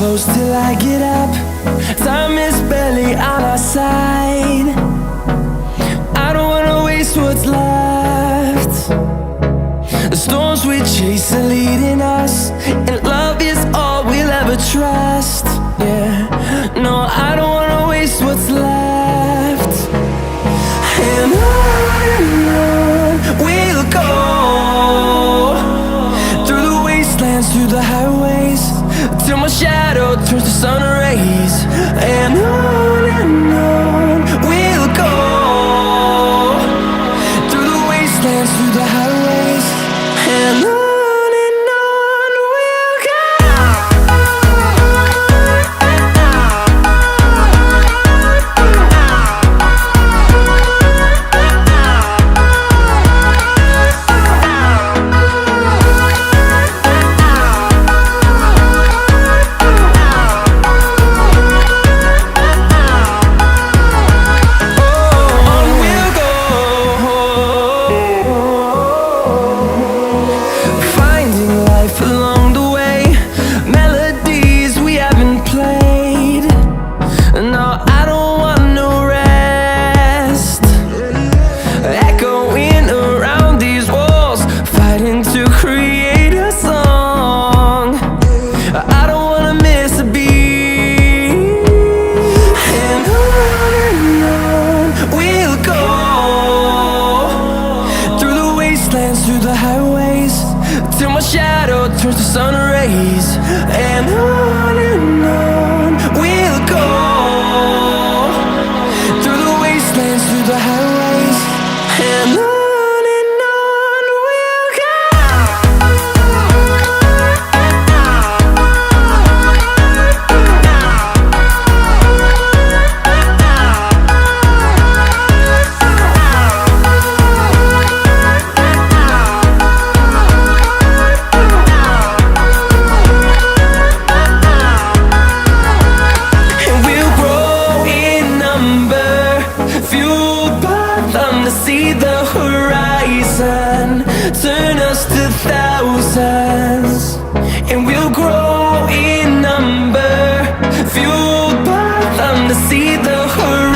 close till I get up. Time is barely on our side. I don't wanna waste what's left. The storms we chase are leading us, and love is all we'll ever trust. Yeah, no, I don't wanna waste what's left. And on we'll go, through the wastelands, through the highways, till my shadow turns to sun rays. And on we'll go, through the wastelands, through the highways, and on we'll go. Along the way, melodies we haven't played. No, I don't want no rest. Echoing around these walls, fighting to create a song. I don't wanna miss a beat. And on we'll go, through the wastelands, through the highways, till my shadow turns to sun rays. And on we'll go, through the wastelands, through the highways, and on we'll go. See the horizon turn us to thousands, and we'll grow in number, fueled by them to see the horizon.